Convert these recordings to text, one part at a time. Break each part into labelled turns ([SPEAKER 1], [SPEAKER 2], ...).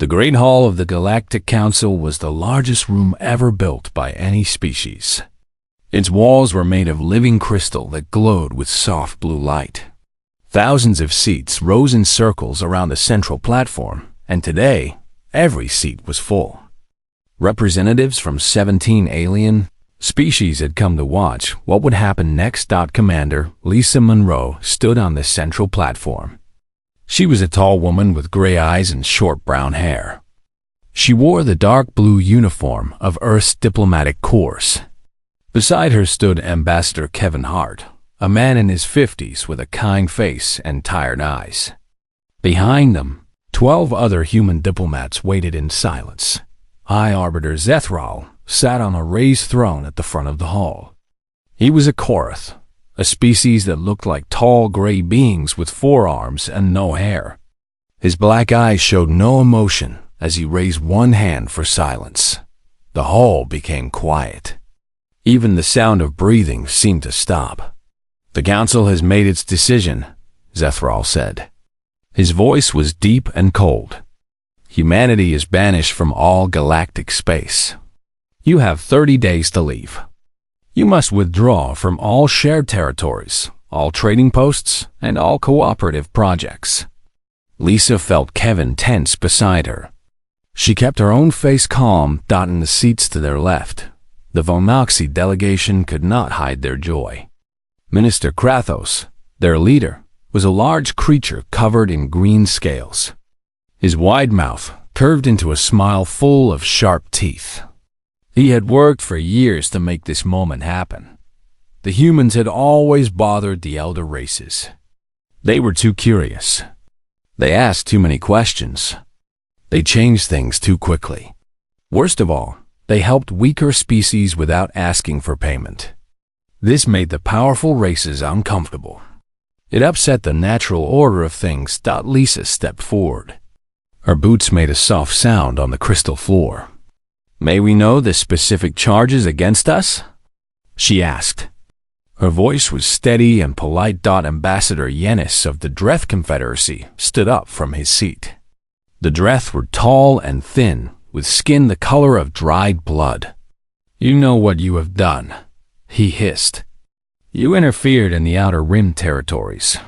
[SPEAKER 1] The Great Hall of the Galactic Council was the largest room ever built by any species. Its walls were made of living crystal that glowed with soft blue light. Thousands of seats rose in circles around the central platform, and today, every seat was full. Representatives from 17 alien species had come to watch what would happen next. Commander Lisa Monroe stood on the central platform. She was a tall woman with gray eyes and short brown hair. She wore the dark blue uniform of Earth's diplomatic corps. Beside her stood Ambassador Kevin Hart, a man in his 50s with a kind face and tired eyes. Behind them, 12 other human diplomats waited in silence. High Arbiter Zethral sat on a raised throne at the front of the hall. He was a Korath, a species that looked like tall gray beings with 4 arms and no hair. His black eyes showed no emotion as he raised one hand for silence. The hall became quiet. Even the sound of breathing seemed to stop. "The Council has made its decision," Zethral said. His voice was deep and cold. "Humanity is banished from all galactic space. You have 30 days to leave. You must withdraw from all shared territories, all trading posts, and all cooperative projects." Lisa felt Kevin tense beside her. She kept her own face calm. In the seats to their left, the Vonoxy delegation could not hide their joy. Minister Krathos, their leader, was a large creature covered in green scales. His wide mouth curved into a smile full of sharp teeth. He had worked for years to make this moment happen. The humans had always bothered the elder races. They were too curious. They asked too many questions. They changed things too quickly. Worst of all, they helped weaker species without asking for payment. This made the powerful races uncomfortable. It upset the natural order of things. Lisa stepped forward. Her boots made a soft sound on the crystal floor. "May we know the specific charges against us?" she asked. Her voice was steady and polite. Ambassador Yenis of the Dreth Confederacy stood up from his seat. The Dreth were tall and thin, with skin the color of dried blood. "You know what you have done," he hissed. "You interfered in the Outer Rim territories.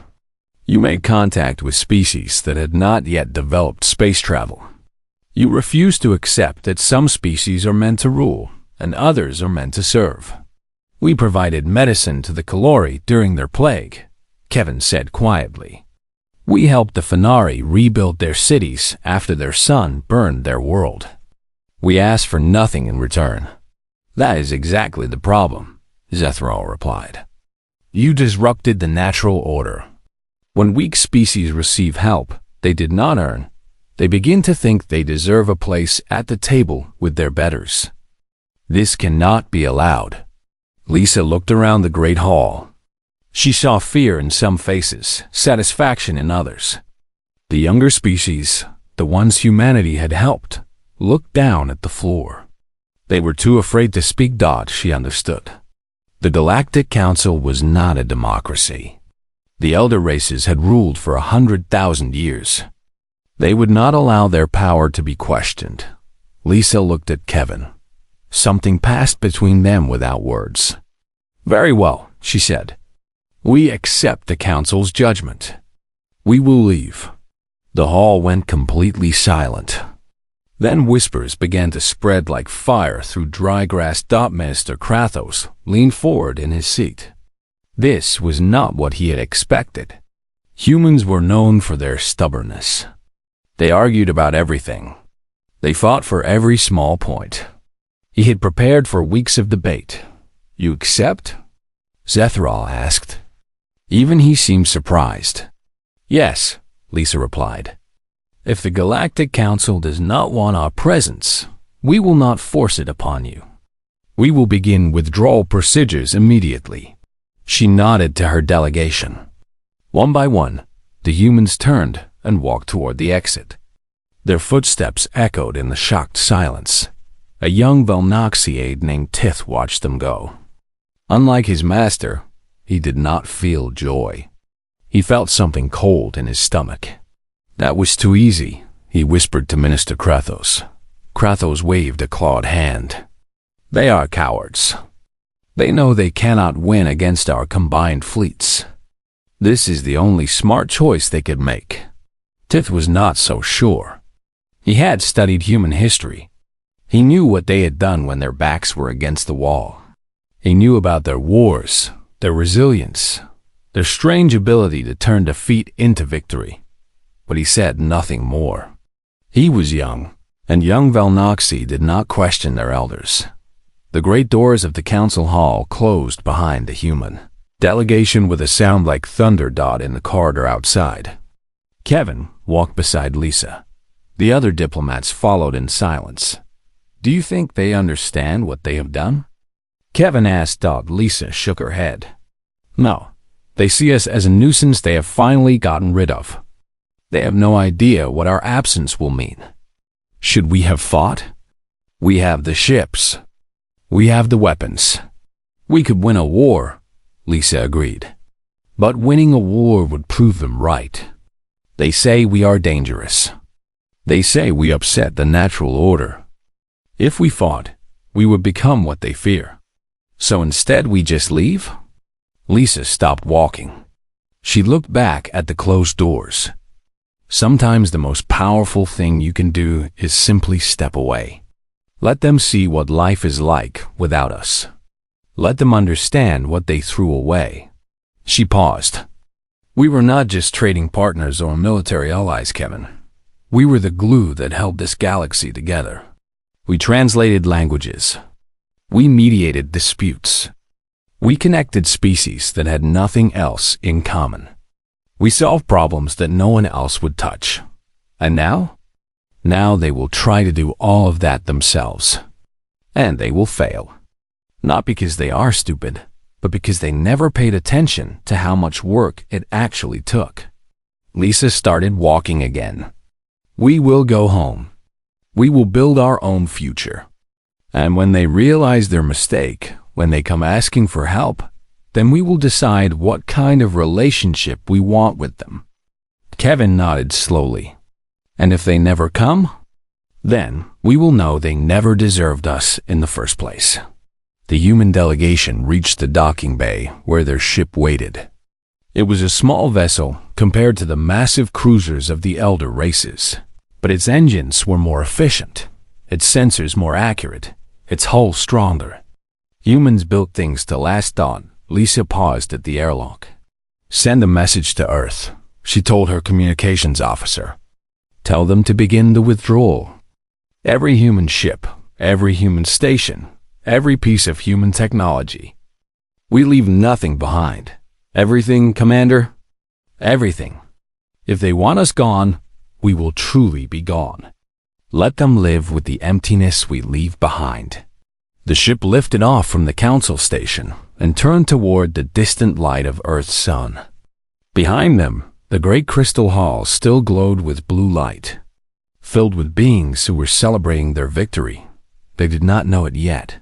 [SPEAKER 1] You made contact with species that had not yet developed space travel. You refuse to accept that some species are meant to rule and others are meant to serve. We provided medicine to the Kalori during their plague," Kevin said quietly. "We helped the Fenari rebuild their cities after their sun burned their world. We asked for nothing in return." "That is exactly the problem," Zethral replied. "You disrupted the natural order. When weak species receive help they did not earn, they begin to think they deserve a place at the table with their betters. This cannot be allowed." Lisa looked around the Great Hall. She saw fear in some faces, satisfaction in others. The younger species, the ones humanity had helped, looked down at the floor. They were too afraid to speak. She understood. The Galactic Council was not a democracy. The elder races had ruled for 100,000 years. They would not allow their power to be questioned. Lisa looked at Kevin. Something passed between them without words. "Very well," she said. "We accept the Council's judgment. We will leave." The hall went completely silent. Then whispers began to spread like fire through dry grass. Minister Krathos leaned forward in his seat. This was not what he had expected. Humans were known for their stubbornness. They argued about everything. They fought for every small point. He had prepared for weeks of debate. "You accept?" Zethral asked. Even he seemed surprised. "Yes," Lisa replied. "If the Galactic Council does not want our presence, we will not force it upon you. We will begin withdrawal procedures immediately." She nodded to her delegation. One by one, the humans turned and walked toward the exit. Their footsteps echoed in the shocked silence. A young Velnoxy aide named Tith watched them go. Unlike his master, he did not feel joy. He felt something cold in his stomach. "That was too easy," he whispered to Minister Krathos. Krathos waved a clawed hand. They are cowards. They know they cannot win against our combined fleets. This is the only smart choice they could make. Tith was not so sure. He had studied human history. He knew what they had done when their backs were against the wall. He knew about their wars, their resilience, their strange ability to turn defeat into victory. But he said nothing more. He was young, and young Velnoxy did not question their elders. The great doors of the council hall closed behind the human delegation with a sound like thunder dot in the corridor outside. Kevin walked beside Lisa. The other diplomats followed in silence. Do you think they understand what they have done? Kevin asked. Lisa shook her head. No, they see us as a nuisance they have finally gotten rid of. They have no idea what our absence will mean. Should we have fought? We have the ships. We have the weapons. We could win a war, Lisa agreed. But winning a war would prove them right. They say we are dangerous. They say we upset the natural order. If we fought, we would become what they fear. So instead we just leave? Lisa stopped walking. She looked back at the closed doors. Sometimes the most powerful thing you can do is simply step away. Let them see what life is like without us. Let them understand what they threw away. She paused. We were not just trading partners or military allies, Kevin. We were the glue that held this galaxy together. We translated languages. We mediated disputes. We connected species that had nothing else in common. We solved problems that no one else would touch. And now? Now they will try to do all of that themselves. And they will fail. Not because they are stupid, but because they never paid attention to how much work it actually took. Lisa started walking again. We will go home. We will build our own future. And when they realize their mistake, when they come asking for help, then we will decide what kind of relationship we want with them. Kevin nodded slowly. And if they never come, then we will know they never deserved us in the first place. The human delegation reached the docking bay where their ship waited. It was a small vessel compared to the massive cruisers of the elder races, but its engines were more efficient, its sensors more accurate, its hull stronger. Humans built things to last on. Lisa paused at the airlock. Send a message to Earth, she told her communications officer. Tell them to begin the withdrawal. Every human ship, every human station, every piece of human technology. We leave nothing behind. Everything, Commander? Everything. If they want us gone, we will truly be gone. Let them live with the emptiness we leave behind. The ship lifted off from the council station and turned toward the distant light of Earth's sun. Behind them, the great crystal hall still glowed with blue light, filled with beings who were celebrating their victory. They did not know it yet,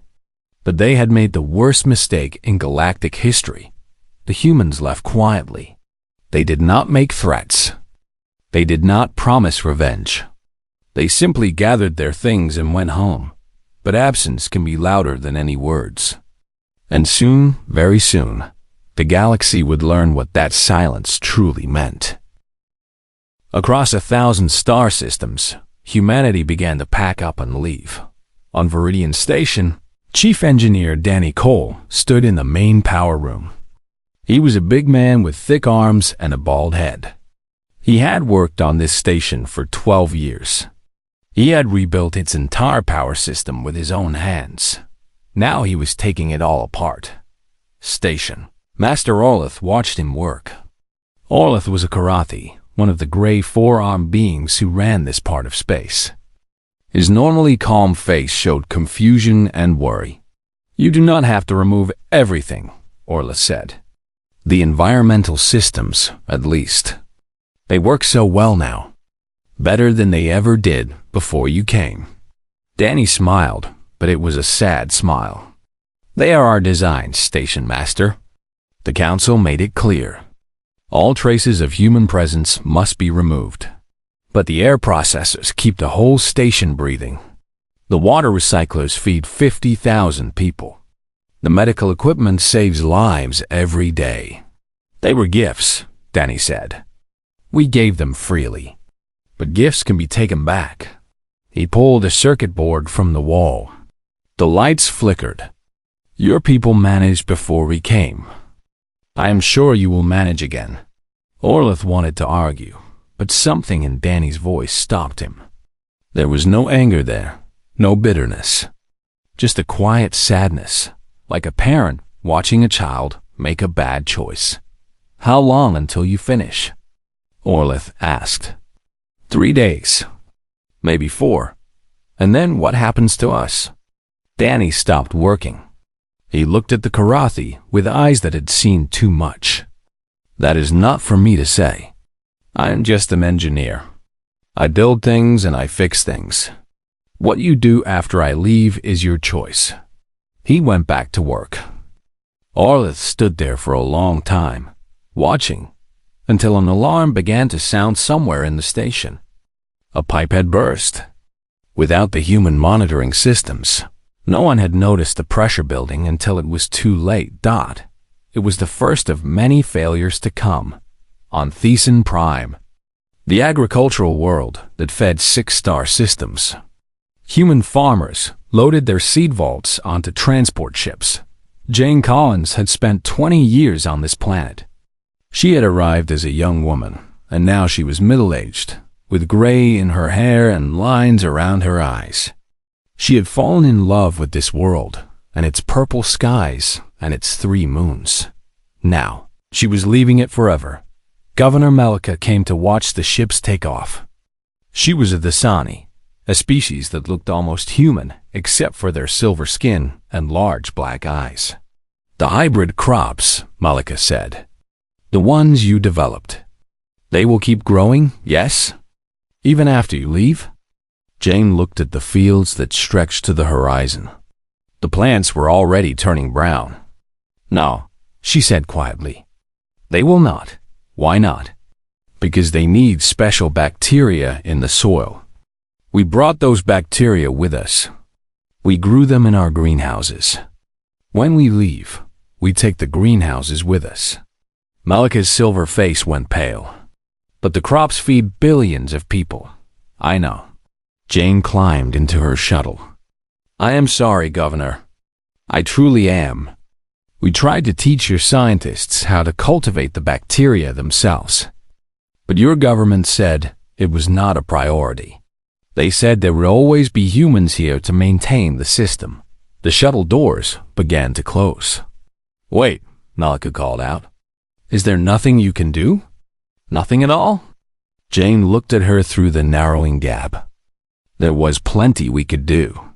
[SPEAKER 1] but they had made the worst mistake in galactic history. The humans left quietly. They did not make threats. They did not promise revenge. They simply gathered their things and went home. But absence can be louder than any words. And soon, very soon, the galaxy would learn what that silence truly meant. Across 1,000 star systems, humanity began to pack up and leave. On Viridian Station, Chief Engineer Danny Cole stood in the main power room. He was a big man with thick arms and a bald head. He had worked on this station for 12 years. He had rebuilt its entire power system with his own hands. Now he was taking it all apart. Station. Master Orleth watched him work. Orleth was a Karathi, one of the gray four-armed beings who ran this part of space. His normally calm face showed confusion and worry. You do not have to remove everything, Orleth said. The environmental systems, at least. They work so well now. Better than they ever did before you came. Danny smiled, but it was a sad smile. They are our designs, Station Master. The Council made it clear. All traces of human presence must be removed. But the air processors keep the whole station breathing. The water recyclers feed 50,000 people. The medical equipment saves lives every day. They were gifts, Danny said. We gave them freely. But gifts can be taken back. He pulled a circuit board from the wall. The lights flickered. Your people managed before we came. I am sure you will manage again. Orlith wanted to argue, but something in Danny's voice stopped him. There was no anger there, no bitterness. Just a quiet sadness, like a parent watching a child make a bad choice. How long until you finish? Orlith asked. 3 days. Maybe 4. And then what happens to us? Danny stopped working. He looked at the Karathi with eyes that had seen too much. That is not for me to say. I am just an engineer. I build things and I fix things. What you do after I leave is your choice. He went back to work. Orlith stood there for a long time, watching, until an alarm began to sound somewhere in the station. A pipe had burst. Without the human monitoring systems, no one had noticed the pressure building until it was too late. It was the first of many failures to come, on Thesan Prime, the agricultural world that fed 6-star systems. Human farmers loaded their seed vaults onto transport ships. Jane Collins had spent 20 years on this planet. She had arrived as a young woman, and now she was middle-aged, with gray in her hair and lines around her eyes. She had fallen in love with this world, and its purple skies, and its 3 moons. Now, she was leaving it forever. Governor Melika came to watch the ships take off. She was a Dasani, a species that looked almost human, except for their silver skin and large black eyes. The hybrid crops, Melika said. The ones you developed. They will keep growing, yes? Even after you leave? Jane looked at the fields that stretched to the horizon. The plants were already turning brown. No, she said quietly. They will not. Why not? Because they need special bacteria in the soil. We brought those bacteria with us. We grew them in our greenhouses. When we leave, we take the greenhouses with us. Malika's silver face went pale. But the crops feed billions of people. I know. Jane climbed into her shuttle. I am sorry, Governor. I truly am. We tried to teach your scientists how to cultivate the bacteria themselves. But your government said it was not a priority. They said there would always be humans here to maintain the system. The shuttle doors began to close. Wait, Malika called out. Is there nothing you can do? Nothing at all? Jane looked at her through the narrowing gap. There was plenty we could do.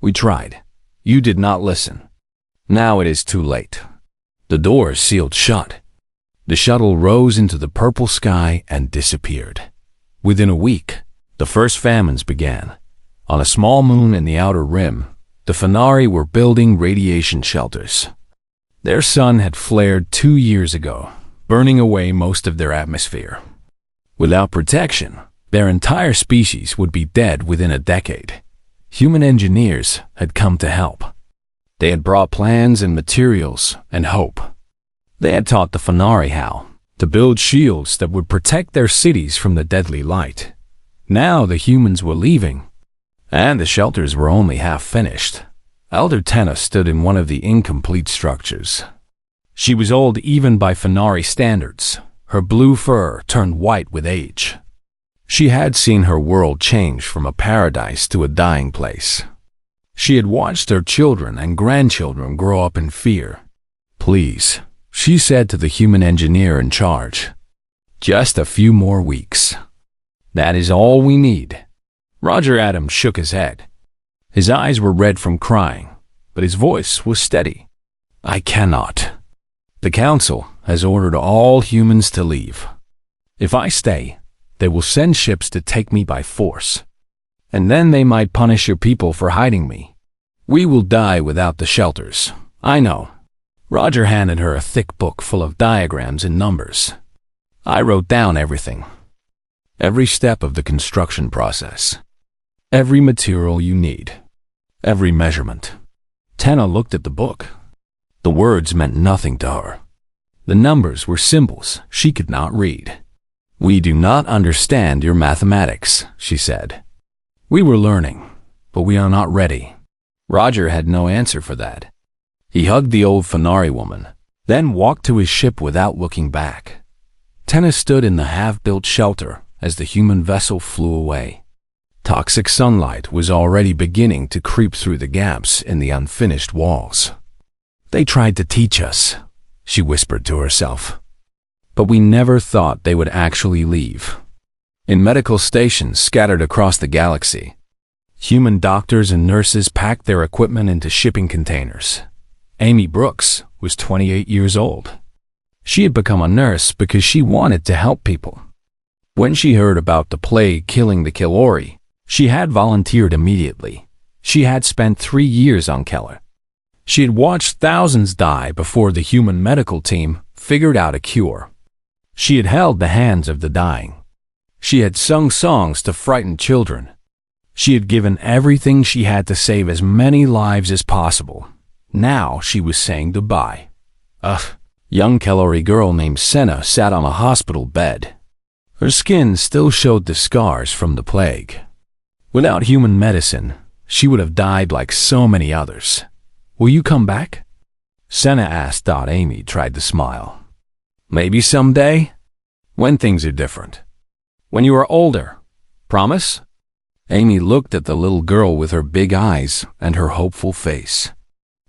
[SPEAKER 1] We tried. You did not listen. Now it is too late. The doors sealed shut. The shuttle rose into the purple sky and disappeared. Within a week, the first famines began. On a small moon in the outer rim, the Fenari were building radiation shelters. Their sun had flared 2 years ago, burning away most of their atmosphere. Without protection, their entire species would be dead within a decade. Human engineers had come to help. They had brought plans and materials and hope. They had taught the Fenari how to build shields that would protect their cities from the deadly light. Now the humans were leaving, and the shelters were only half finished. Elder Tenna stood in one of the incomplete structures. She was old even by Fenari standards. Her blue fur turned white with age. She had seen her world change from a paradise to a dying place. She had watched her children and grandchildren grow up in fear. Please, she said to the human engineer in charge. Just a few more weeks. That is all we need. Roger Adams shook his head. His eyes were red from crying, but his voice was steady. I cannot. The council has ordered all humans to leave. If I stay, they will send ships to take me by force. And then they might punish your people for hiding me. We will die without the shelters. I know. Roger handed her a thick book full of diagrams and numbers. I wrote down everything. Every step of the construction process. Every material you need. Every measurement. Tana looked at the book. The words meant nothing to her. The numbers were symbols she could not read. "We do not understand your mathematics," she said. "We were learning, but we are not ready." Roger had no answer for that. He hugged the old Fenari woman, then walked to his ship without looking back. Tana stood in the half-built shelter as the human vessel flew away. Toxic sunlight was already beginning to creep through the gaps in the unfinished walls. "They tried to teach us," she whispered to herself. "But we never thought they would actually leave." In medical stations scattered across the galaxy, human doctors and nurses packed their equipment into shipping containers. Amy Brooks was 28 years old. She had become a nurse because she wanted to help people. When she heard about the plague killing the Kilori, she had volunteered immediately. She had spent 3 years on Keller. She had watched thousands die before the human medical team figured out a cure. She had held the hands of the dying. She had sung songs to frighten children. She had given everything she had to save as many lives as possible. Now she was saying goodbye. A young Kellori girl named Senna sat on a hospital bed. Her skin still showed the scars from the plague. Without human medicine, she would have died like so many others. "Will you come back?" Senna asked. Amy tried to smile. "Maybe someday. When things are different. When you are older. Promise?" Amy looked at the little girl with her big eyes and her hopeful face.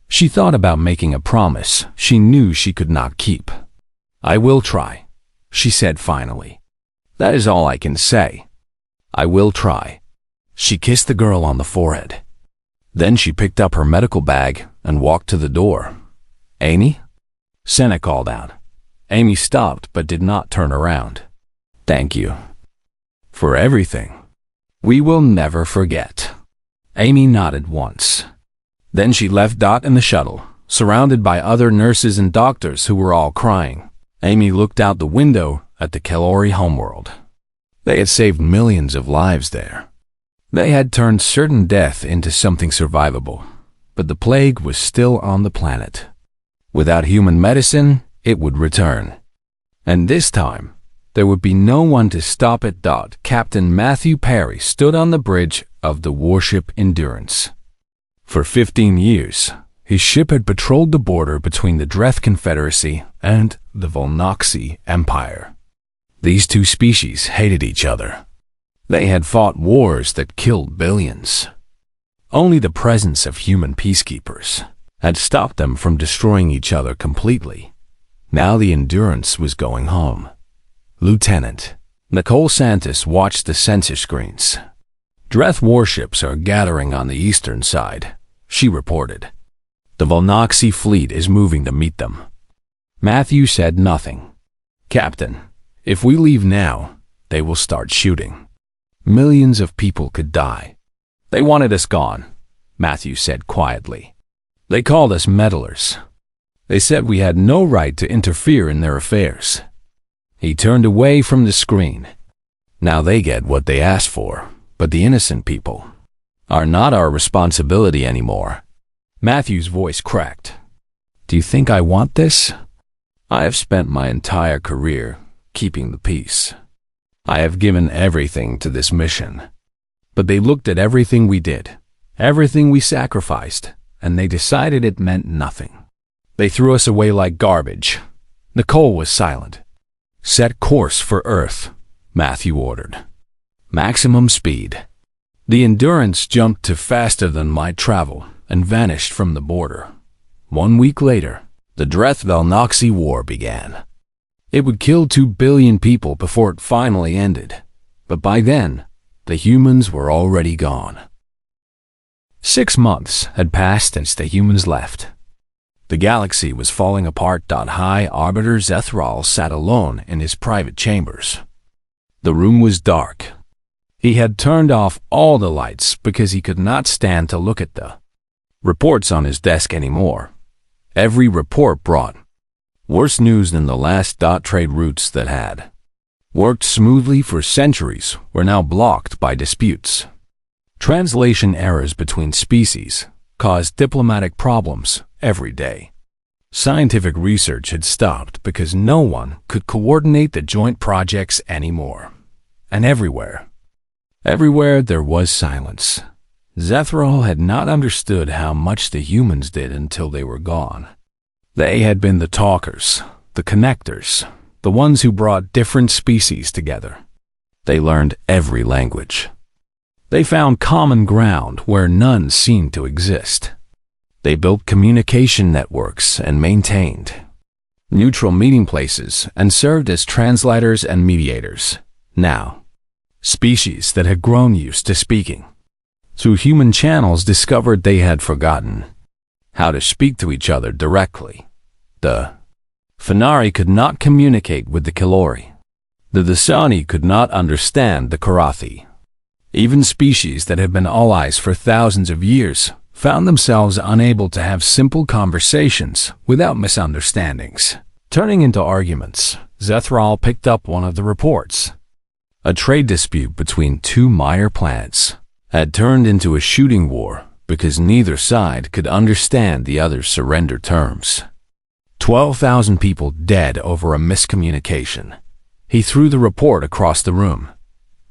[SPEAKER 1] She thought about making a promise she knew she could not keep. "I will try," she said finally. "That is all I can say. I will try." She kissed the girl on the forehead. Then she picked up her medical bag and walked to the door. "Amy?" Senna called out. Amy stopped but did not turn around. "Thank you. For everything. We will never forget." Amy nodded once. Then she left in the shuttle, surrounded by other nurses and doctors who were all crying. Amy looked out the window at the Kellori homeworld. They had saved millions of lives there. They had turned certain death into something survivable, but the plague was still on the planet. Without human medicine, it would return. And this time, there would be no one to stop it. Captain Matthew Perry stood on the bridge of the warship Endurance. For 15 years, his ship had patrolled the border between the Dreth Confederacy and the Volnoxi Empire. These two species hated each other. They had fought wars that killed billions. Only the presence of human peacekeepers had stopped them from destroying each other completely. Now the Endurance was going home. Lieutenant Nicole Santos watched the sensor screens. "Dreth warships are gathering on the eastern side," she reported. "The Volnoxi fleet is moving to meet them." Matthew said nothing. "Captain, if we leave now, they will start shooting. Millions of people could die." "They wanted us gone," Matthew said quietly. "They called us meddlers. They said we had no right to interfere in their affairs." He turned away from the screen. "Now they get what they asked for, but the innocent people are not our responsibility anymore." Matthew's voice cracked. "Do you think I want this? I have spent my entire career keeping the peace. I have given everything to this mission. But they looked at everything we did, everything we sacrificed, and they decided it meant nothing. They threw us away like garbage." Nicole was silent. "Set course for Earth," Matthew ordered. "Maximum speed." The Endurance jumped to faster than light travel and vanished from the border. 1 week later, the Dreth-Volnoxi War began. It would kill 2 billion people before it finally ended, but by then, the humans were already gone. 6 months had passed since the humans left. The galaxy was falling apart. High Arbiter Zethral sat alone in his private chambers. The room was dark. He had turned off all the lights because he could not stand to look at the reports on his desk anymore. Every report brought worse news than the last. Trade routes that had worked smoothly for centuries were now blocked by disputes. Translation errors between species caused diplomatic problems every day. Scientific research had stopped because no one could coordinate the joint projects anymore. And everywhere there was silence. Zethral had not understood how much the humans did until they were gone. They had been the talkers, the connectors, the ones who brought different species together. They learned every language. They found common ground where none seemed to exist. They built communication networks and maintained neutral meeting places and served as translators and mediators. Now, species that had grown used to speaking through human channels discovered they had forgotten how to speak to each other directly. The Fenari could not communicate with the Kilori. The Dasani could not understand the Karathi. Even species that had been allies for thousands of years found themselves unable to have simple conversations without misunderstandings, turning into arguments. Zethral picked up one of the reports. A trade dispute between two Meyer planets had turned into a shooting war because neither side could understand the other's surrender terms. 12,000 people dead over a miscommunication. He threw the report across the room.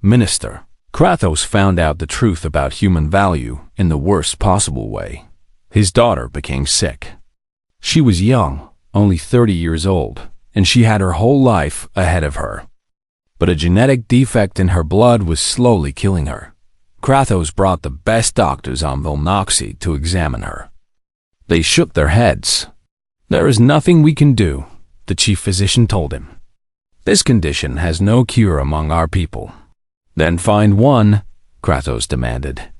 [SPEAKER 1] Minister, Kratos found out the truth about human value in the worst possible way. His daughter became sick. She was young, only 30 years old, and she had her whole life ahead of her. But a genetic defect in her blood was slowly killing her. Kratos brought the best doctors on Volnoxy to examine her. They shook their heads. There is nothing we can do, the chief physician told him. This condition has no cure among our people. Then find one, Kratos demanded.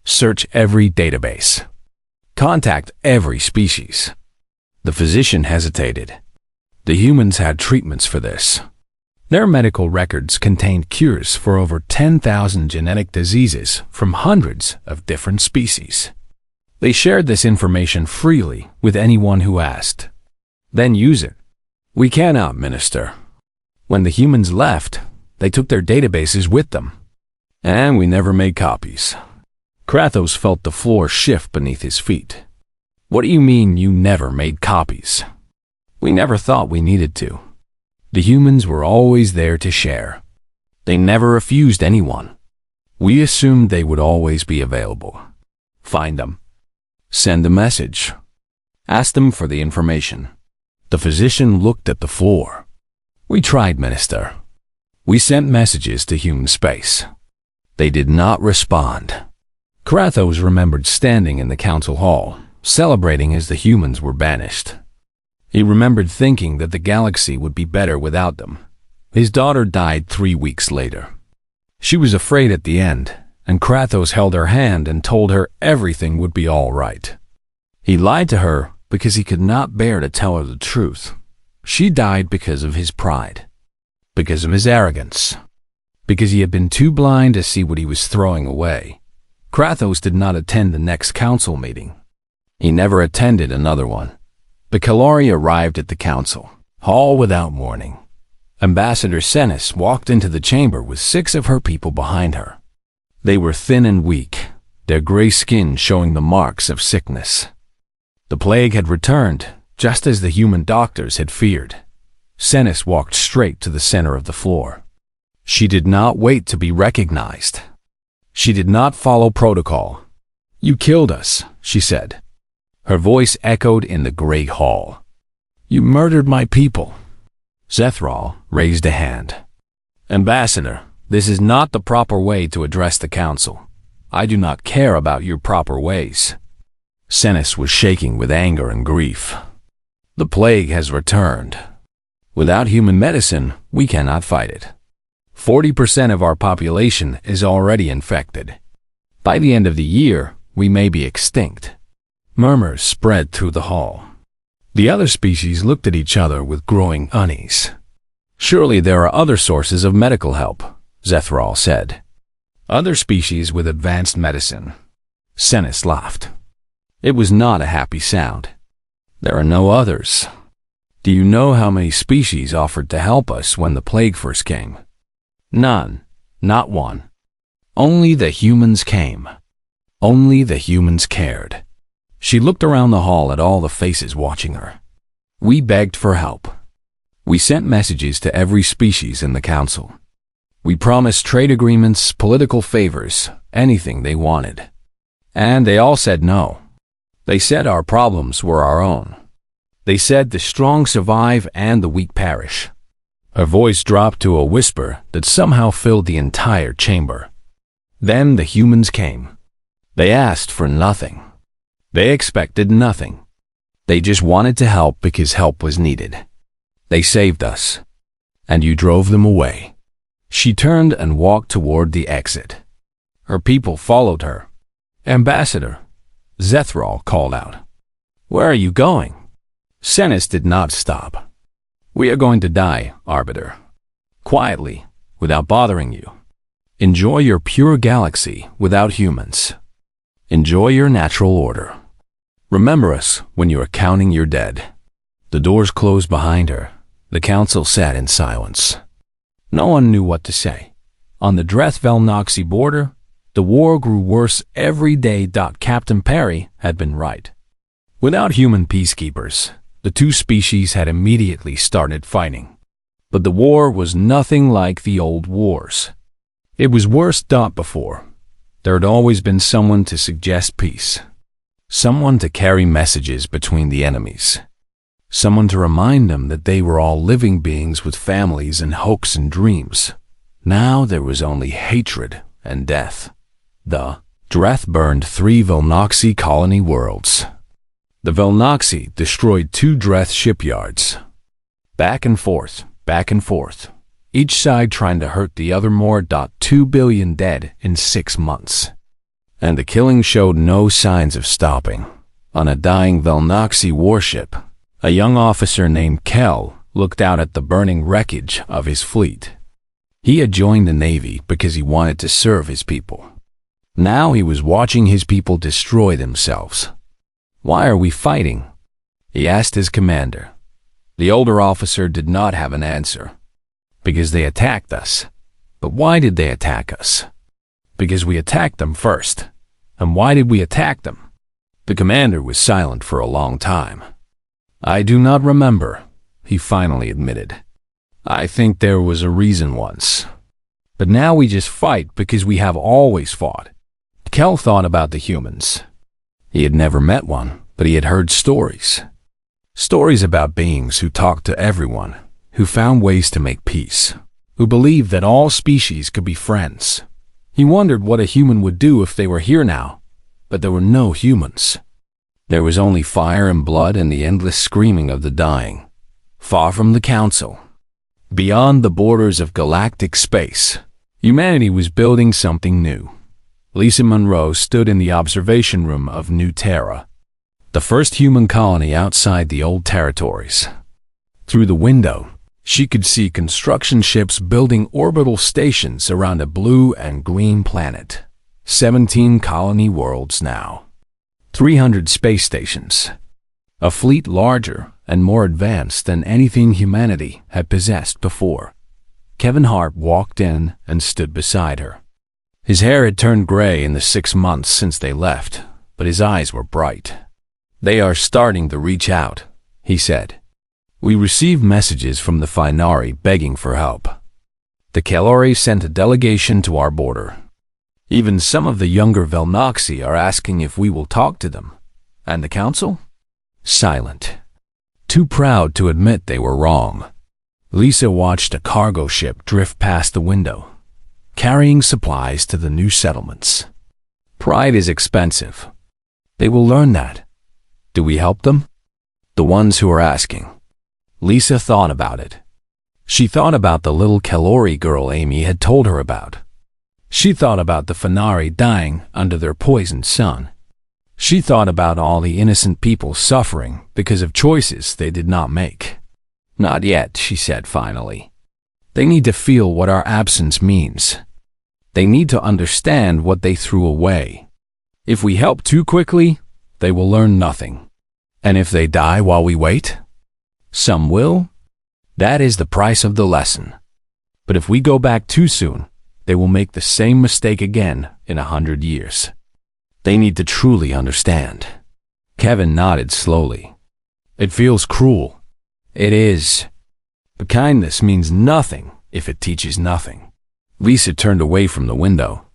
[SPEAKER 1] Search every database. Contact every species. The physician hesitated. The humans had treatments for this. Their medical records contained cures for over 10,000 genetic diseases from hundreds of different species. They shared this information freely with anyone who asked. Then use it. We cannot, Minister. When the humans left, they took their databases with them. And we never made copies. Kratos felt the floor shift beneath his feet. What do you mean you never made copies? We never thought we needed to. The humans were always there to share. They never refused anyone. We assumed they would always be available. Find them. Send a message. Ask them for the information. The physician looked at the floor. We tried, Minister. We sent messages to human space. They did not respond. Kratos remembered standing in the council hall, celebrating as the humans were banished. He remembered thinking that the galaxy would be better without them. His daughter died 3 weeks later. She was afraid at the end, and Kratos held her hand and told her everything would be all right. He lied to her because he could not bear to tell her the truth. She died because of his pride, because of his arrogance, because he had been too blind to see what he was throwing away. Kratos did not attend the next council meeting. He never attended another one. The Kalari arrived at the council hall without warning. Ambassador Senis walked into the chamber with 6 of her people behind her. They were thin and weak, their gray skin showing the marks of sickness. The plague had returned, just as the human doctors had feared. Senis walked straight to the center of the floor. She did not wait to be recognized. She did not follow protocol. You killed us, she said. Her voice echoed in the great hall. You murdered my people. Zethral raised a hand. Ambassador, this is not the proper way to address the council. I do not care about your proper ways. Senis was shaking with anger and grief. The plague has returned. Without human medicine, we cannot fight it. 40% of our population is already infected. By the end of the year, we may be extinct. Murmurs spread through the hall. The other species looked at each other with growing unease. Surely there are other sources of medical help, Zethral said. Other species with advanced medicine. Senis laughed. It was not a happy sound. There are no others. Do you know how many species offered to help us when the plague first came? None. Not one. Only the humans came. Only the humans cared. She looked around the hall at all the faces watching her. We begged for help. We sent messages to every species in the council. We promised trade agreements, political favors, anything they wanted. And they all said no. They said our problems were our own. They said the strong survive and the weak perish. Her voice dropped to a whisper that somehow filled the entire chamber. Then the humans came. They asked for nothing. They expected nothing. They just wanted to help because help was needed. They saved us. And you drove them away. She turned and walked toward the exit. Her people followed her. Ambassador, Zethral called out. Where are you going? Senis did not stop. We are going to die, Arbiter. Quietly, without bothering you. Enjoy your pure galaxy without humans. Enjoy your natural order. Remember us when you are counting your dead. The doors closed behind her. The council sat in silence. No one knew what to say. On the Dreth-Velnoxy border, the war grew worse every day. Captain Perry had been right. Without human peacekeepers, the two species had immediately started fighting. But the war was nothing like the old wars. It was worse. Before, there had always been someone to suggest peace. Someone to carry messages between the enemies. Someone to remind them that they were all living beings with families and hopes and dreams. Now there was only hatred and death. The Dreth burned 3 Velnoxy colony worlds. The Velnoxy destroyed 2 Dreth shipyards. Back and forth, each side trying to hurt the other more. 2 billion dead in 6 months. And the killing showed no signs of stopping. On a dying Velnoxy warship, a young officer named Kel looked out at the burning wreckage of his fleet. He had joined the Navy because he wanted to serve his people. Now he was watching his people destroy themselves. Why are we fighting? He asked his commander. The older officer did not have an answer. Because they attacked us. But why did they attack us? Because we attacked them first. And why did we attack them? The commander was silent for a long time. I do not remember, he finally admitted. I think there was a reason once. But now we just fight because we have always fought. Kel thought about the humans. He had never met one, but he had heard stories. Stories about beings who talked to everyone, who found ways to make peace, who believed that all species could be friends. He wondered what a human would do if they were here now, but there were no humans. There was only fire and blood and the endless screaming of the dying. Far from the council, beyond the borders of galactic space, humanity was building something new. Lisa Monroe stood in the observation room of New Terra, the first human colony outside the old territories. Through the window, she could see construction ships building orbital stations around a blue and green planet. 17 colony worlds now. 300 space stations. A fleet larger and more advanced than anything humanity had possessed before. Kevin Hart walked in and stood beside her. His hair had turned gray in the 6 months since they left, but his eyes were bright. They are starting to reach out, he said. We received messages from the Finari begging for help. The Kalori sent a delegation to our border. Even some of the younger Velnoxy are asking if we will talk to them. And the council? Silent. Too proud to admit they were wrong. Lisa watched a cargo ship drift past the window, carrying supplies to the new settlements. Pride is expensive. They will learn that. Do we help them? The ones who are asking. Lisa thought about it. She thought about the little Kalori girl Amy had told her about. She thought about the Finari dying under their poisoned sun. She thought about all the innocent people suffering because of choices they did not make. Not yet, she said finally. They need to feel what our absence means. They need to understand what they threw away. If we help too quickly, they will learn nothing. And if they die while we wait? Some will. That is the price of the lesson. But if we go back too soon, they will make the same mistake again in 100 years. They need to truly understand. Kevin nodded slowly. It feels cruel. It is. But kindness means nothing if it teaches nothing. Lisa turned away from the window.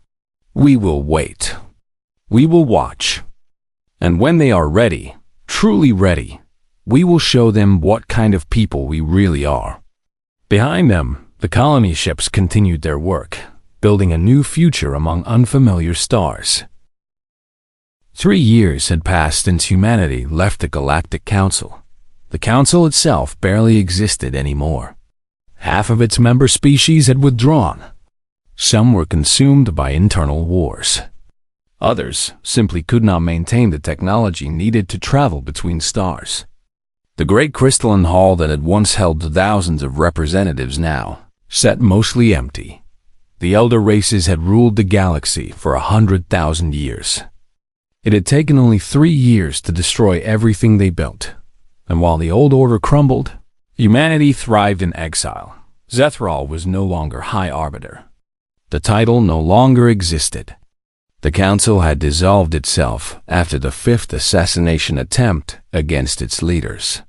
[SPEAKER 1] We will wait. We will watch. And when they are ready, truly ready, we will show them what kind of people we really are. Behind them, the colony ships continued their work, building a new future among unfamiliar stars. 3 years had passed since humanity left the Galactic Council. The Council itself barely existed anymore. Half of its member species had withdrawn. Some were consumed by internal wars. Others simply could not maintain the technology needed to travel between stars. The great crystalline hall that had once held thousands of representatives now sat mostly empty. The elder races had ruled the galaxy for 100,000 years. It had taken only 3 years to destroy everything they built, and while the old order crumbled, humanity thrived in exile. Zethral was no longer High Arbiter. The title no longer existed. The council had dissolved itself after the 5th assassination attempt against its leaders.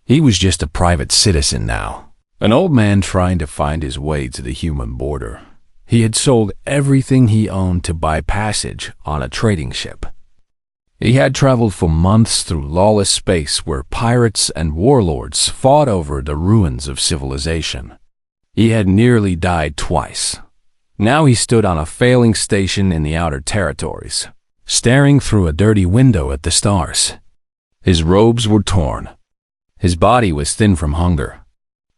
[SPEAKER 1] He was just a private citizen now, an old man trying to find his way to the human border. He had sold everything he owned to buy passage on a trading ship. He had traveled for months through lawless space where pirates and warlords fought over the ruins of civilization. He had nearly died twice. Now he stood on a failing station in the outer territories, staring through a dirty window at the stars. His robes were torn. His body was thin from hunger.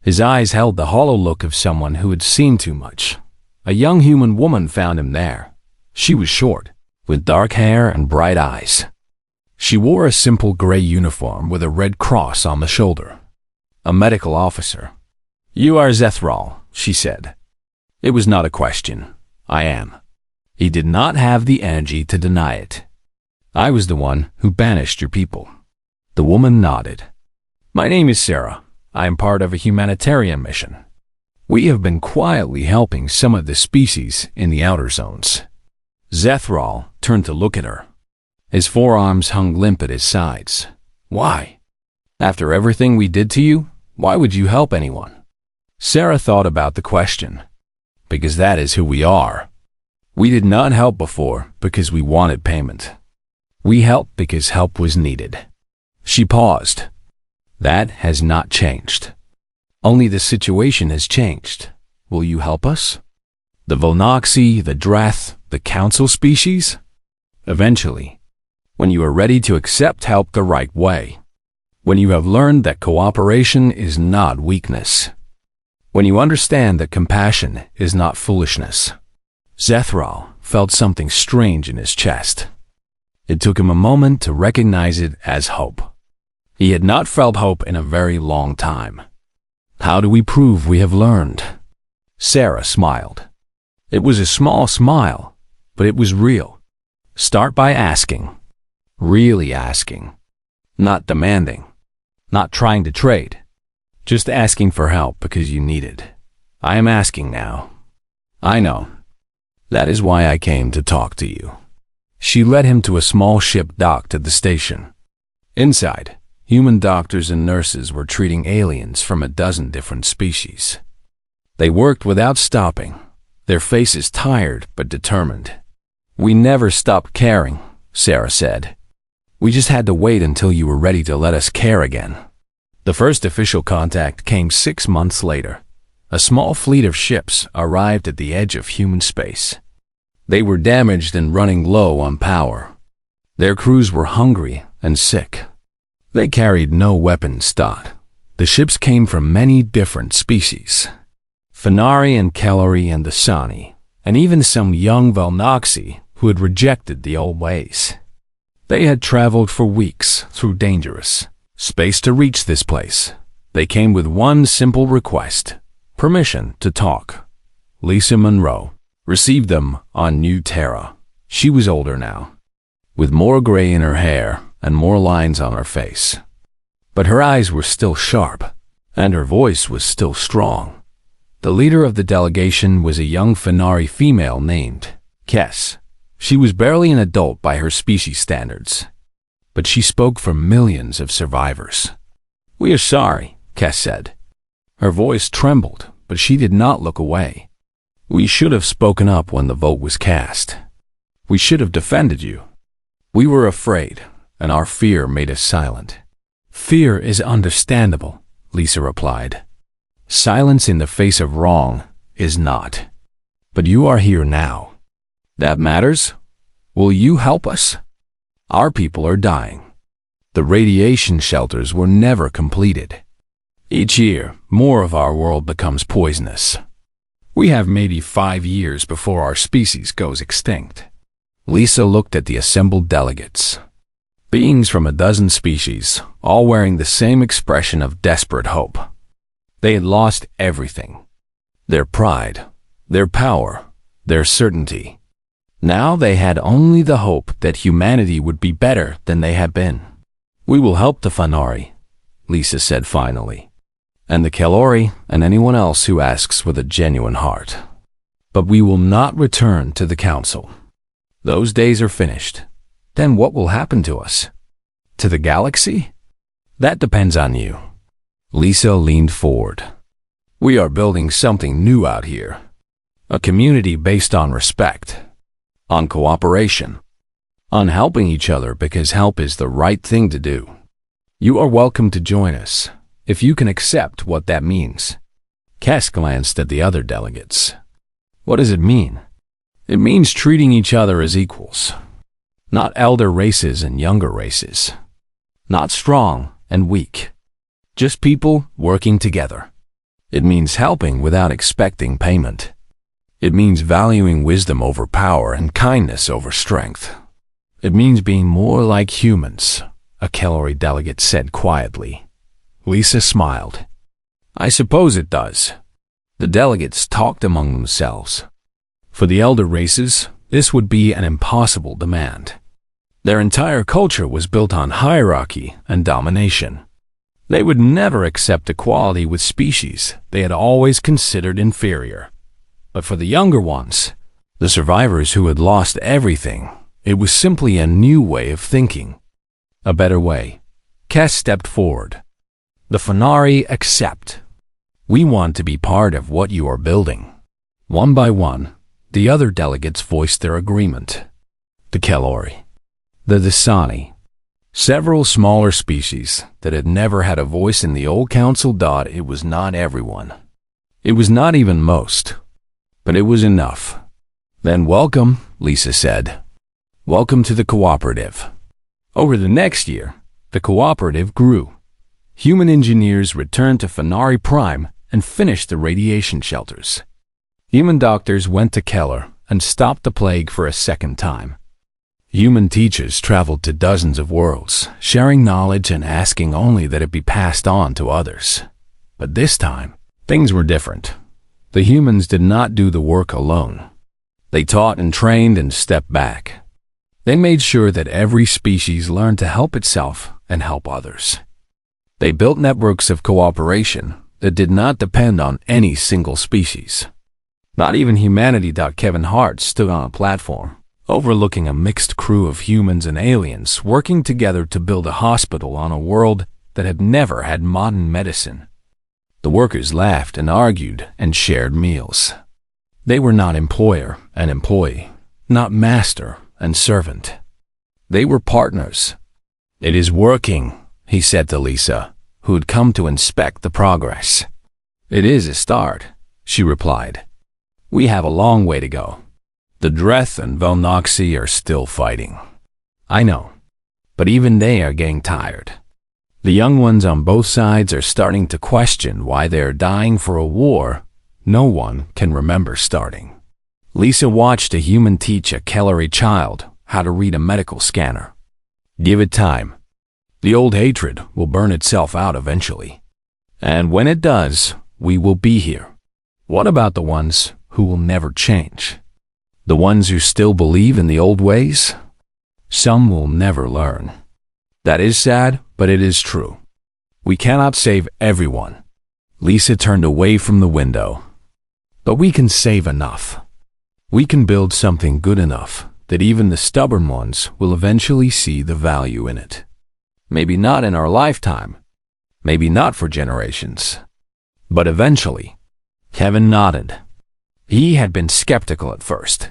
[SPEAKER 1] His eyes held the hollow look of someone who had seen too much. A young human woman found him there. She was short, with dark hair and bright eyes. She wore a simple gray uniform with a red cross on the shoulder. A medical officer. "You are Zethral," she said. It was not a question. "I am." He did not have the energy to deny it. "I was the one who banished your people." The woman nodded. "My name is Sarah. I am part of a humanitarian mission. We have been quietly helping some of the species in the outer zones." Zethral turned to look at her. His forearms hung limp at his sides. "Why? After everything we did to you, why would you help anyone?" Sarah thought about the question. "Because that is who we are. We did not help before because we wanted payment. We helped because help was needed." She paused. "That has not changed. Only the situation has changed. Will you help us? The Volnoxi, the Drath, the Council species? Eventually, when you are ready to accept help the right way. When you have learned that cooperation is not weakness. When you understand that compassion is not foolishness." Zethral felt something strange in his chest. It took him a moment to recognize it as hope. He had not felt hope in a very long time. "How do we prove we have learned?" Sarah smiled. It was a small smile, but it was real. "Start by asking. Really asking. Not demanding. Not trying to trade. Just asking for help because you need it. I am asking now. I know. That is why I came to talk to you." She led him to a small ship docked at the station. Inside, human doctors and nurses were treating aliens from a dozen different species. They worked without stopping, their faces tired but determined. "We never stopped caring," Sarah said. "We just had to wait until you were ready to let us care again." The first official contact came 6 months later. A small fleet of ships arrived at the edge of human space. They were damaged and running low on power. Their crews were hungry and sick. They carried no weapons stock. The ships came from many different species. Fenari and Kellari and the Sani, and even some young Valnoxi who had rejected the old ways. They had traveled for weeks through dangerous space to reach this place. They came with one simple request: permission to talk. Lisa Monroe received them on New Terra. She was older now, with more gray in her hair and more lines on her face. But her eyes were still sharp. And her voice was still strong. The leader of the delegation was a young Fenari female named Kes. She was barely an adult by her species standards, but she spoke for millions of survivors. "We are sorry," Kes said. Her voice trembled, but she did not look away. "We should have spoken up when the vote was cast. We should have defended you. We were afraid, and our fear made us silent." "Fear is understandable," Lisa replied. "Silence in the face of wrong is not. But you are here now. That matters. Will you help us? Our people are dying. The radiation shelters were never completed. Each year, more of our world becomes poisonous. We have maybe 5 years before our species goes extinct." Lisa looked at the assembled delegates. Beings from a dozen species, all wearing the same expression of desperate hope. They had lost everything. Their pride, their power, their certainty. Now they had only the hope that humanity would be better than they had been. "We will help the Fenari," Lisa said finally, "and the Kelori and anyone else who asks with a genuine heart. But we will not return to the Council. Those days are finished. Then what will happen to us? To the galaxy? That depends on you." Lisa leaned forward. "We are building something new out here. A community based on respect, on cooperation, on helping each other because help is the right thing to do. You are welcome to join us, if you can accept what that means." Cass glanced at the other delegates. "What does it mean?" "It means treating each other as equals. Not elder races and younger races. Not strong and weak. Just people working together. It means helping without expecting payment. It means valuing wisdom over power and kindness over strength. It means being more like humans," a Kelori delegate said quietly. Lisa smiled. "I suppose it does." The delegates talked among themselves. For the elder races, this would be an impossible demand. Their entire culture was built on hierarchy and domination. They would never accept equality with species they had always considered inferior. But for the younger ones, the survivors who had lost everything, it was simply a new way of thinking. A better way. Cass stepped forward. "The Fenari accept. We want to be part of what you are building." One by one, the other delegates voiced their agreement. The Kelori, the Dasani, several smaller species that had never had a voice in the old council. It was not everyone. It was not even most. But it was enough. "Then welcome," Lisa said. "Welcome to the cooperative." Over the next year, the cooperative grew. Human engineers returned to Fenari Prime and finished the radiation shelters. Human doctors went to Keller and stopped the plague for a second time. Human teachers traveled to dozens of worlds, sharing knowledge and asking only that it be passed on to others. But this time, things were different. The humans did not do the work alone. They taught and trained and stepped back. They made sure that every species learned to help itself and help others. They built networks of cooperation that did not depend on any single species. Not even humanity. Kevin Hart stood on a platform, overlooking a mixed crew of humans and aliens working together to build a hospital on a world that had never had modern medicine. The workers laughed and argued and shared meals. They were not employer and employee, not master and servant. They were partners. "It is working," he said to Lisa, who had come to inspect the progress. "It is a start," she replied. "We have a long way to go. The Dreth and Velnoxy are still fighting." "I know, but even they are getting tired. The young ones on both sides are starting to question why they are dying for a war no one can remember starting." Lisa watched a human teach a Kelleri child how to read a medical scanner. "Give it time. The old hatred will burn itself out eventually. And when it does, we will be here." "What about the ones who will never change? The ones who still believe in the old ways? Some will never learn. That is sad, but it is true. We cannot save everyone. Lisa turned away from the window. But we can save enough. We can build something good enough that even the stubborn ones will eventually see the value in it. Maybe not in our lifetime. Maybe not for generations. But eventually. Kevin nodded. He had been skeptical at first.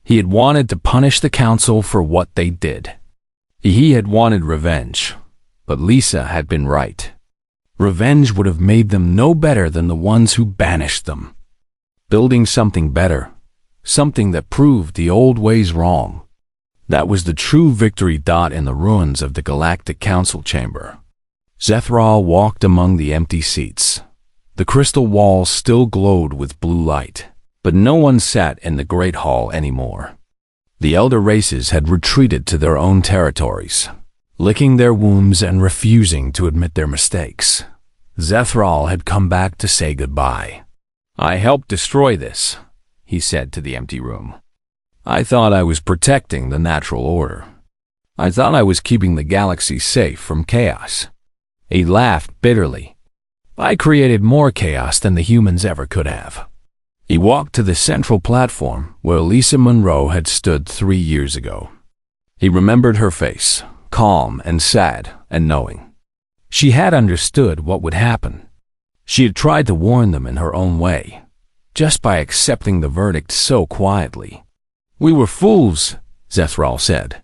[SPEAKER 1] He had wanted to punish the council for what they did. He had wanted revenge. But Lisa had been right. Revenge would have made them no better than the ones who banished them. Building something better. Something that proved the old ways wrong. That was the true victory. In the ruins of the Galactic Council chamber. Zethral walked among the empty seats. The crystal walls still glowed with blue light, but no one sat in the Great Hall anymore. The elder races had retreated to their own territories, licking their wounds and refusing to admit their mistakes. Zethral had come back to say goodbye. "I helped destroy this," he said to the empty room. "I thought I was protecting the natural order. I thought I was keeping the galaxy safe from chaos." He laughed bitterly. "I created more chaos than the humans ever could have." He walked to the central platform where Lisa Monroe had stood 3 years ago. He remembered her face, calm and sad and knowing. She had understood what would happen. She had tried to warn them in her own way, just by accepting the verdict so quietly. "We were fools," Zethral said.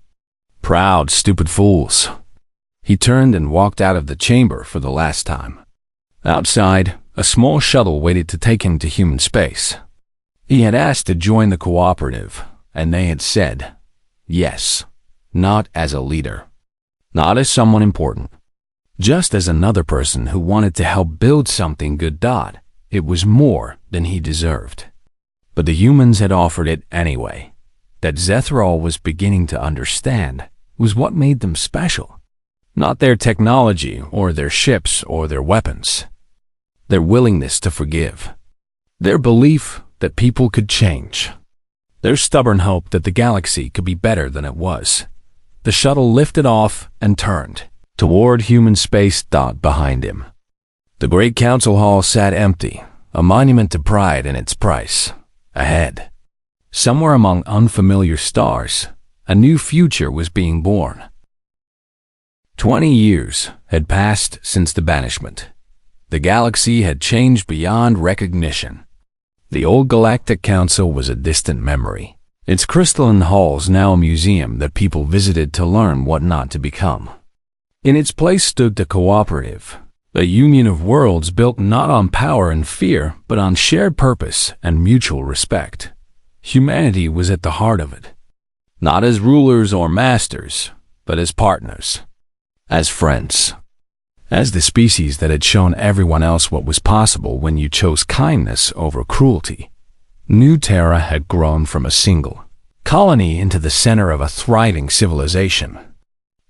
[SPEAKER 1] "Proud, stupid fools." He turned and walked out of the chamber for the last time. Outside, a small shuttle waited to take him to human space. He had asked to join the cooperative, and they had said, yes, not as a leader, not as someone important, just as another person who wanted to help build something good. It was more than he deserved. But the humans had offered it anyway. That Zethral was beginning to understand was what made them special. Not their technology or their ships or their weapons. Their willingness to forgive. Their belief that people could change. Their stubborn hope that the galaxy could be better than it was. The shuttle lifted off and turned toward human space. Behind him. The great council hall sat empty, a monument to pride and its price. Ahead, somewhere among unfamiliar stars, a new future was being born. 20 years had passed since the banishment. The galaxy had changed beyond recognition. The old Galactic Council was a distant memory. Its crystalline halls now a museum that people visited to learn what not to become. In its place stood the cooperative, a union of worlds built not on power and fear, but on shared purpose and mutual respect. Humanity was at the heart of it. Not as rulers or masters, but as partners. As friends. As the species that had shown everyone else what was possible when you chose kindness over cruelty. New Terra had grown from a single colony into the center of a thriving civilization.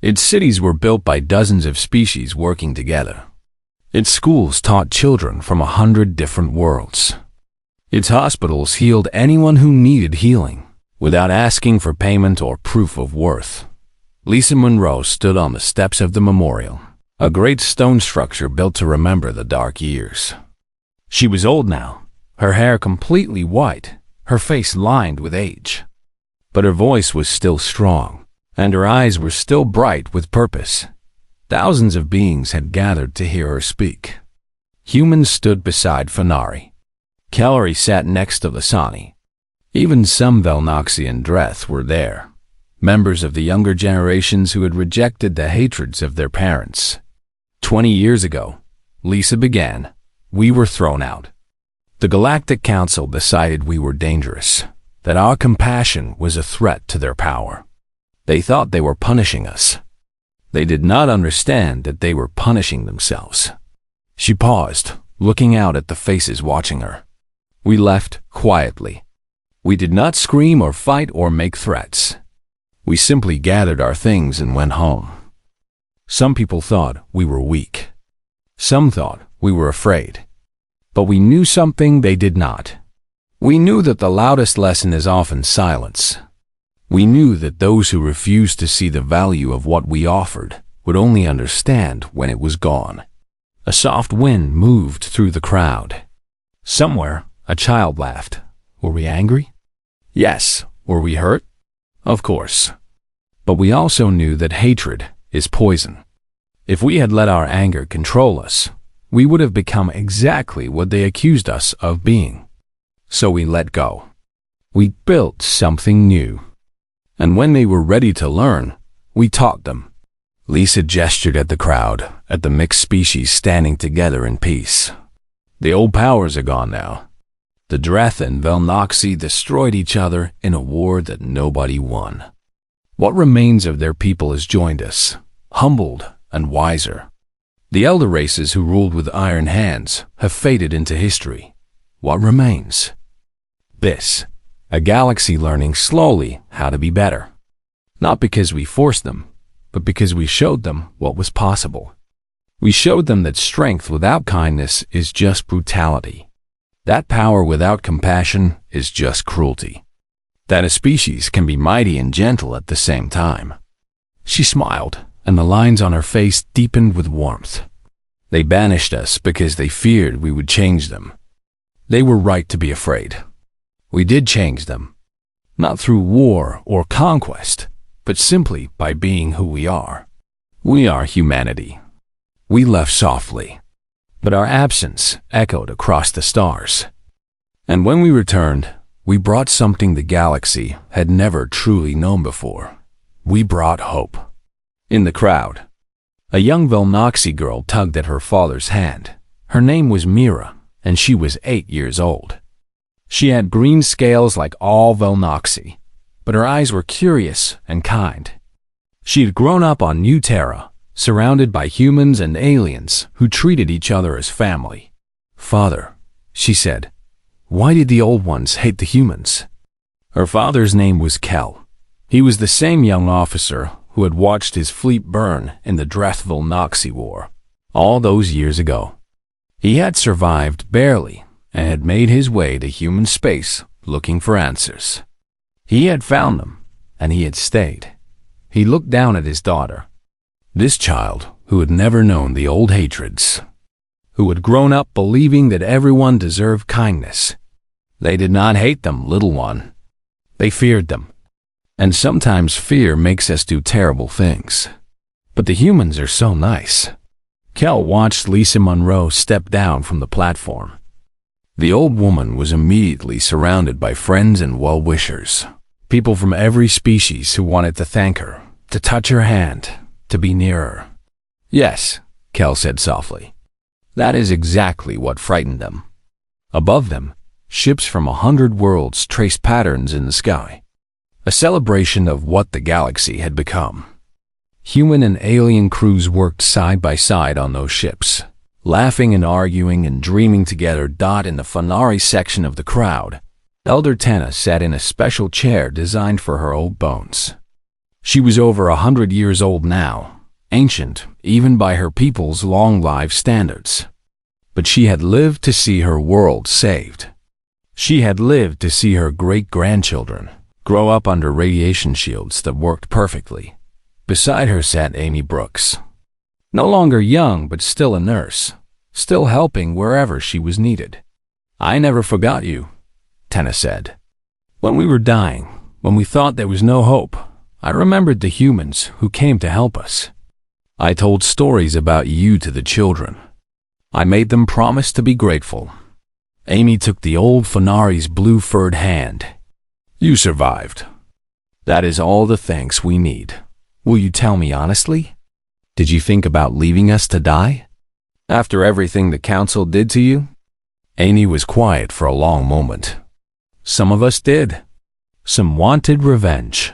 [SPEAKER 1] Its cities were built by dozens of species working together. Its schools taught children from 100 different worlds. Its hospitals healed anyone who needed healing, without asking for payment or proof of worth. Lisa Monroe stood on the steps of the memorial, a great stone structure built to remember the dark years. She was old now, her hair completely white, her face lined with age. But her voice was still strong, and her eyes were still bright with purpose. Thousands of beings had gathered to hear her speak. Humans stood beside Fenari. Kellery sat next to Lasani. Even some Velnoxian Dreth were there, members of the younger generations who had rejected the hatreds of their parents. 20 years ago, Lisa began, we were thrown out. The Galactic Council decided we were dangerous, that our compassion was a threat to their power. They thought they were punishing us. They did not understand that they were punishing themselves. She paused, looking out at the faces watching her. We left quietly. We did not scream or fight or make threats. We simply gathered our things and went home. Some people thought we were weak. Some thought we were afraid. But we knew something they did not. We knew that the loudest lesson is often silence. We knew that those who refused to see the value of what we offered would only understand when it was gone. A soft wind moved through the crowd. Somewhere, a child laughed. Were we angry? Yes. Were we hurt? Of course. But we also knew that hatred is poison. If we had let our anger control us, we would have become exactly what they accused us of being. So we let go. We built something new. And when they were ready to learn, we taught them. Lisa gestured at the crowd, at the mixed species standing together in peace. The old powers are gone now. The Dreth and Velnoxi destroyed each other in a war that nobody won. What remains of their people has joined us, humbled and wiser. The elder races who ruled with iron hands have faded into history. What remains? This, a galaxy learning slowly how to be better. Not because we forced them, but because we showed them what was possible. We showed them that strength without kindness is just brutality. That power without compassion is just cruelty. That a species can be mighty and gentle at the same time. She smiled, and the lines on her face deepened with warmth. They banished us because they feared we would change them. They were right to be afraid. We did change them. Not through war or conquest, but simply by being who we are. We are humanity. We left softly, but our absence echoed across the stars. And when we returned, we brought something the galaxy had never truly known before. We brought hope. In the crowd, a young Velnoxi girl tugged at her father's hand. Her name was Mira, and she was 8 years old. She had green scales like all Velnoxi, but her eyes were curious and kind. She had grown up on New Terra, surrounded by humans and aliens who treated each other as family. "Father," she said, "why did the old ones hate the humans?" Her father's name was Kel. He was the same young officer who had watched his fleet burn in the Dreth-Velnoxi War all those years ago. He had survived barely and had made his way to human space looking for answers. He had found them, and he had stayed. He looked down at his daughter, this child who had never known the old hatreds, who had grown up believing that everyone deserved kindness. They did not hate them, little one. They feared them. And sometimes fear makes us do terrible things. But the humans are so nice. Kel watched Lisa Monroe step down from the platform. The old woman was immediately surrounded by friends and well-wishers, people from every species who wanted to thank her, to touch her hand, to be near her. "Yes," Kel said softly. "That is exactly what frightened them." Above them, ships from 100 worlds traced patterns in the sky, a celebration of what the galaxy had become. Human and alien crews worked side by side on those ships, laughing and arguing and dreaming together. In the Fanari section of the crowd, Elder Tenna sat in a special chair designed for her old bones. She was over 100 years old now, ancient even by her people's long-lived standards. But she had lived to see her world saved. She had lived to see her great-grandchildren grow up under radiation shields that worked perfectly. Beside her sat Amy Brooks, no longer young but still a nurse, still helping wherever she was needed. "I never forgot you," Tenna said. "When we were dying, when we thought there was no hope, I remembered the humans who came to help us. I told stories about you to the children. I made them promise to be grateful." Amy took the old Fanari's blue-furred hand. "You survived. That is all the thanks we need. Will you tell me honestly? Did you think about leaving us to die? After everything the Council did to you?" Amy was quiet for a long moment. "Some of us did. Some wanted revenge.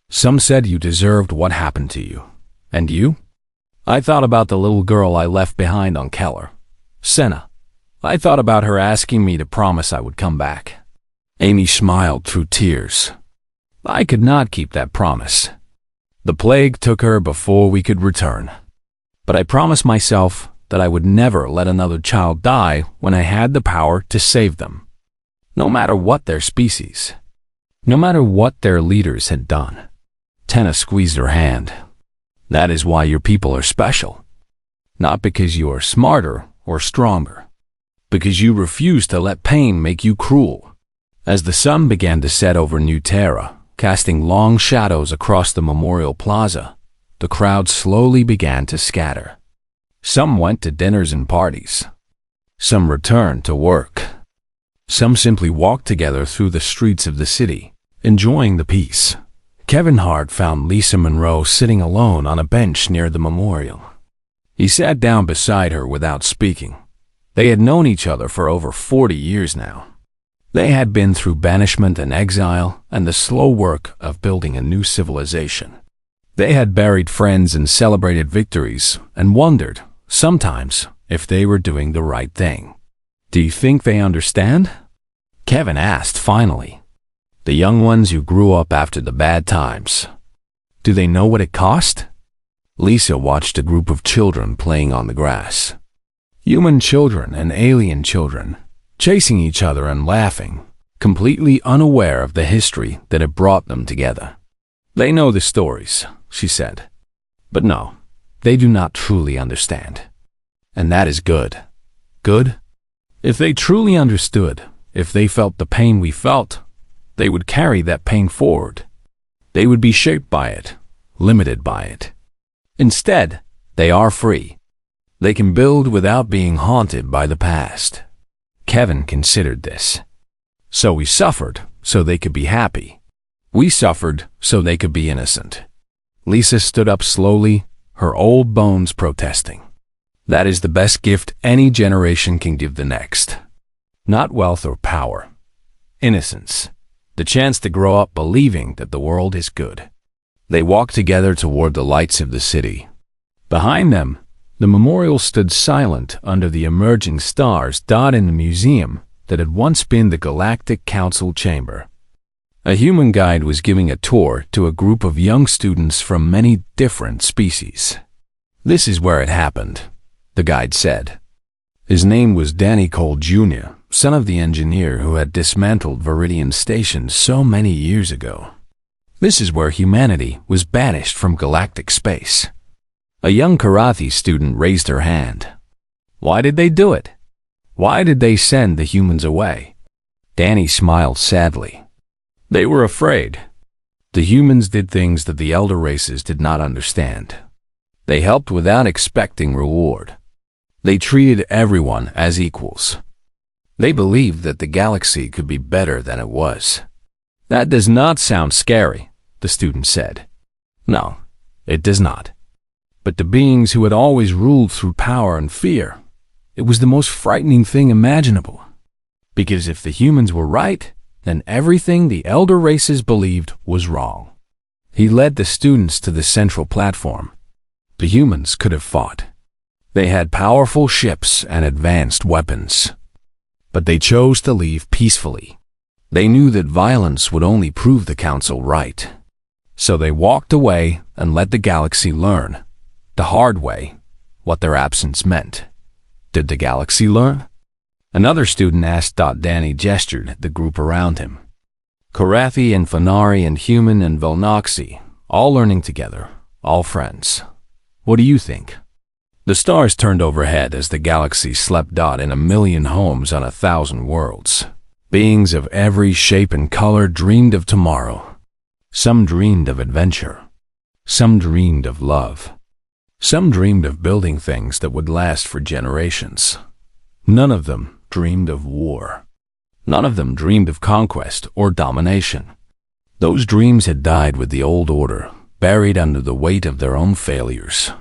[SPEAKER 1] Some said you deserved what happened to you. And you?" "I thought about the little girl I left behind on Keller, Senna. I thought about her asking me to promise I would come back." Amy smiled through tears. "I could not keep that promise. The plague took her before we could return. But I promised myself that I would never let another child die when I had the power to save them. No matter what their species. No matter what their leaders had done." Tenna squeezed her hand. "That is why your people are special. Not because you are smarter or stronger, because you refuse to let pain make you cruel. As the sun began to set over New Terra, casting long shadows across the Memorial Plaza, the crowd slowly began to scatter. Some went to dinners and parties. Some returned to work. Some simply walked together through the streets of the city, enjoying the peace. Kevin Hart found Lisa Monroe sitting alone on a bench near the memorial. He sat down beside her without speaking. They had known each other for over 40 years now. They had been through banishment and exile and the slow work of building a new civilization. They had buried friends and celebrated victories and wondered, sometimes, if they were doing the right thing. "Do you think they understand?" Kevin asked finally. "The young ones who grew up after the bad times. Do they know what it cost?" Lisa watched a group of children playing on the grass. Human children and alien children, chasing each other and laughing, completely unaware of the history that had brought them together. "They know the stories," she said. "But no, they do not truly understand. And that is good. Good? If they truly understood, if they felt the pain we felt, they would carry that pain forward. They would be shaped by it, limited by it. Instead, they are free. They can build without being haunted by the past." Kevin considered this. "So we suffered so they could be happy. We suffered so they could be innocent." Lisa stood up slowly, her old bones protesting. "That is the best gift any generation can give the next. Not wealth or power. Innocence. The chance to grow up believing that the world is good." They walked together toward the lights of the city. Behind them, the memorial stood silent under the emerging stars dot in the museum that had once been the Galactic Council chamber. A human guide was giving a tour to a group of young students from many different species. "This is where it happened," the guide said. His name was Danny Cole Jr., son of the engineer who had dismantled Viridian Station so many years ago. "This is where humanity was banished from galactic space." A young karate student raised her hand. "Why did they do it? Why did they send the humans away?" Danny smiled sadly. "They were afraid. The humans did things that the elder races did not understand. They helped without expecting reward. They treated everyone as equals. They believed that the galaxy could be better than it was." "That does not sound scary," the student said. "No, it does not. But the beings who had always ruled through power and fear, it was the most frightening thing imaginable. Because if the humans were right, then everything the elder races believed was wrong." He led the students to the central platform. The humans could have fought. They had powerful ships and advanced weapons. But they chose to leave peacefully. They knew that violence would only prove the council right. So they walked away and let the galaxy learn, the hard way, what their absence meant. Did the galaxy learn? Another student asked. Danny gestured at the group around him. Karathi and Fanari and Human and Velnoxy, all learning together, all friends. What do you think? The stars turned overhead as the galaxy slept. In a million homes on 1,000 worlds. Beings of every shape and color dreamed of tomorrow. Some dreamed of adventure. Some dreamed of love. Some dreamed of building things that would last for generations. None of them dreamed of war. None of them dreamed of conquest or domination. Those dreams had died with the old order, buried under the weight of their own failures.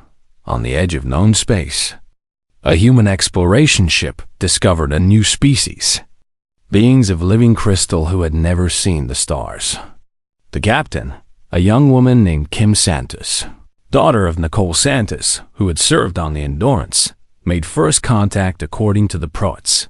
[SPEAKER 1] On the edge of known space, a human exploration ship discovered a new species. Beings of living crystal who had never seen the stars. The captain, a young woman named Kim Santos, daughter of Nicole Santos, who had served on the Endurance, made first contact according to the Proets.